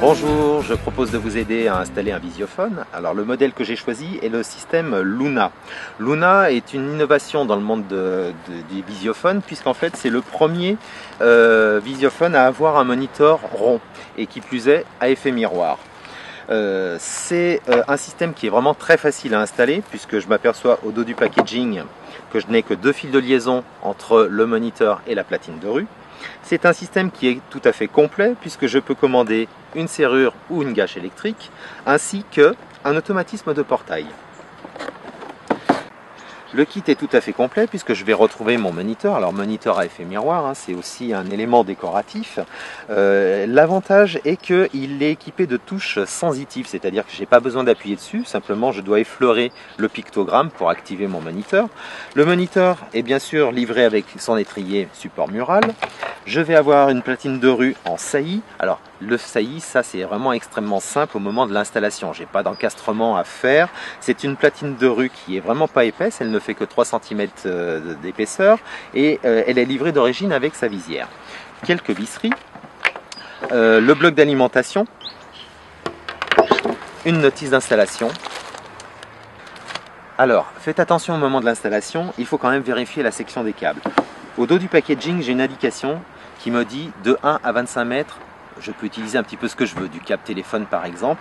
Bonjour, je propose de vous aider à installer un visiophone. Alors le modèle que j'ai choisi est le système Luna. Luna est une innovation dans le monde des visiophones puisqu'en fait c'est le premier visiophone à avoir un moniteur rond et qui plus est à effet miroir. C'est un système qui est vraiment très facile à installer puisque je m'aperçois au dos du packaging que je n'ai que 2 fils de liaison entre le moniteur et la platine de rue. C'est un système qui est tout à fait complet puisque je peux commander une serrure ou une gâche électrique ainsi qu'un automatisme de portail. Le kit est tout à fait complet puisque je vais retrouver mon moniteur. Alors moniteur à effet miroir, hein, c'est aussi un élément décoratif. L'avantage est qu'il est équipé de touches sensitives, c'est-à-dire que je n'ai pas besoin d'appuyer dessus, simplement je dois effleurer le pictogramme pour activer mon moniteur. Le moniteur est bien sûr livré avec son étrier support mural. Je vais avoir une platine de rue en saillie. Alors le saillie, ça c'est vraiment extrêmement simple au moment de l'installation. J'ai pas d'encastrement à faire. C'est une platine de rue qui est vraiment pas épaisse. Elle ne fait que 3 cm d'épaisseur et elle est livrée d'origine avec sa visière. Quelques visseries, le bloc d'alimentation, une notice d'installation. Alors faites attention au moment de l'installation, il faut quand même vérifier la section des câbles. Au dos du packaging, j'ai une indication qui me dit de 1 à 25 mètres, je peux utiliser un petit peu ce que je veux, du câble téléphone par exemple,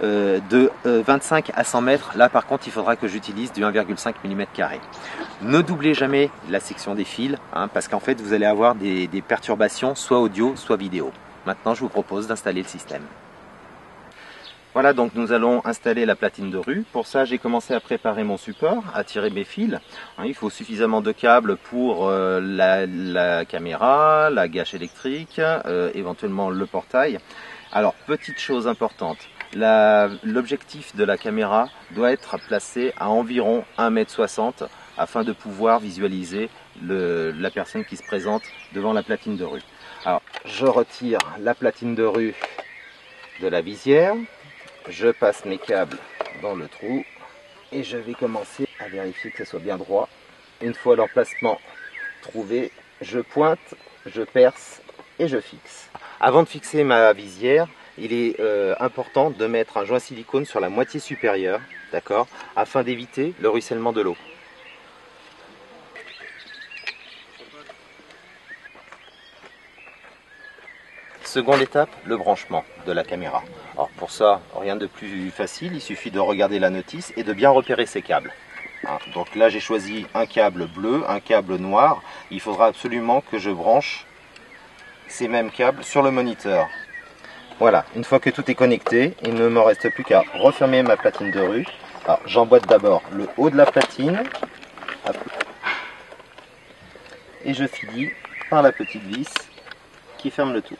de 25 à 100 mètres, là par contre il faudra que j'utilise du 1,5 mm². Ne doublez jamais la section des fils, hein, parce qu'en fait vous allez avoir des perturbations, soit audio, soit vidéo. Maintenant je vous propose d'installer le système. Voilà, donc nous allons installer la platine de rue. Pour ça, j'ai commencé à préparer mon support, à tirer mes fils. Il faut suffisamment de câbles pour la caméra, la gâche électrique, éventuellement le portail. Alors, petite chose importante, l'objectif de la caméra doit être placé à environ 1,60 m afin de pouvoir visualiser la personne qui se présente devant la platine de rue. Alors, je retire la platine de rue de la visière. Je passe mes câbles dans le trou et je vais commencer à vérifier que ce soit bien droit. Une fois leur placement trouvé, je pointe, je perce et je fixe. Avant de fixer ma visière, il est important de mettre un joint silicone sur la moitié supérieure, d'accord, afin d'éviter le ruissellement de l'eau. Seconde étape, le branchement de la caméra. Alors pour ça, rien de plus facile, il suffit de regarder la notice et de bien repérer ses câbles. Donc là j'ai choisi un câble bleu, un câble noir. Il faudra absolument que je branche ces mêmes câbles sur le moniteur. Voilà, une fois que tout est connecté, il ne me reste plus qu'à refermer ma platine de rue. Alors j'emboîte d'abord le haut de la platine et je finis par la petite vis qui ferme le tout.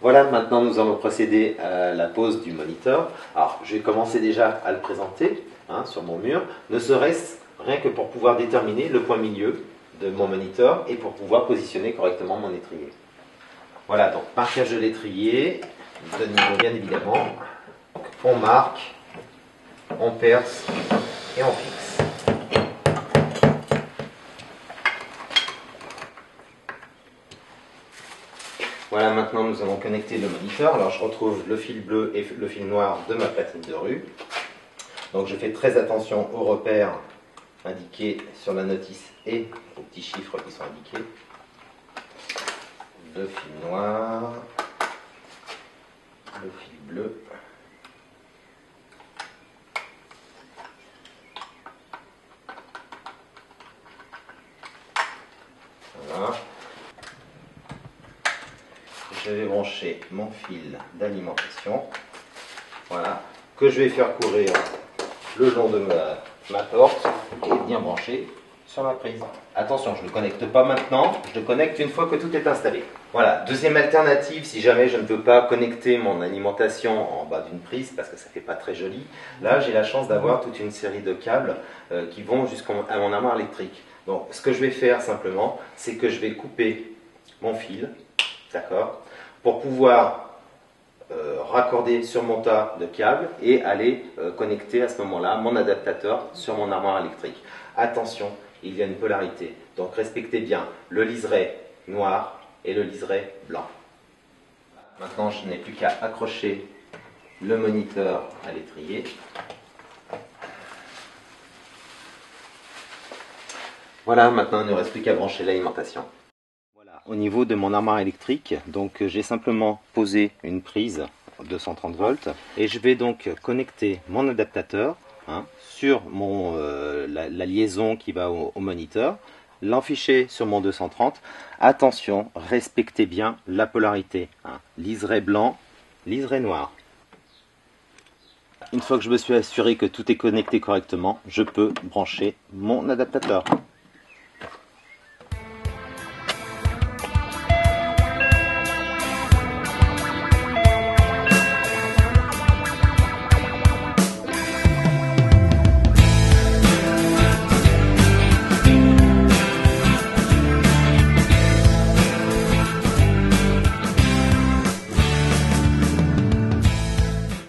Voilà, maintenant nous allons procéder à la pose du moniteur. Alors, je vais commencer déjà à le présenter sur mon mur, ne serait-ce rien que pour pouvoir déterminer le point milieu de mon moniteur et pour pouvoir positionner correctement mon étrier. Voilà, donc marquage de l'étrier, de niveau bien évidemment. On marque, on perce et on fixe. Voilà, maintenant nous allons connecter le moniteur. Alors je retrouve le fil bleu et le fil noir de ma platine de rue. Donc je fais très attention aux repères indiqués sur la notice et aux petits chiffres qui sont indiqués. Le fil noir, le fil bleu. Voilà. Je vais brancher mon fil d'alimentation, voilà, que je vais faire courir le long de ma porte et bien brancher sur ma prise. Attention, je ne le connecte pas maintenant, je le connecte une fois que tout est installé. Voilà, deuxième alternative, si jamais je ne peux pas connecter mon alimentation en bas d'une prise, parce que ça ne fait pas très joli, là j'ai la chance d'avoir toute une série de câbles qui vont jusqu'à mon armoire électrique. Donc ce que je vais faire simplement, c'est que je vais couper mon fil, d'accord, pour pouvoir raccorder sur mon tas de câbles et aller connecter à ce moment-là mon adaptateur sur mon armoire électrique. Attention, il y a une polarité, donc respectez bien le liseré noir et le liseré blanc. Maintenant, je n'ai plus qu'à accrocher le moniteur à l'étrier. Voilà, maintenant il ne reste plus qu'à brancher l'alimentation. Voilà, au niveau de mon armoire électrique, donc j'ai simplement posé une prise 230 volts et je vais donc connecter mon adaptateur sur la liaison qui va au moniteur, l'enficher sur mon 230. Attention, respectez bien la polarité. Liseré blanc, liseré noir. Une fois que je me suis assuré que tout est connecté correctement, je peux brancher mon adaptateur.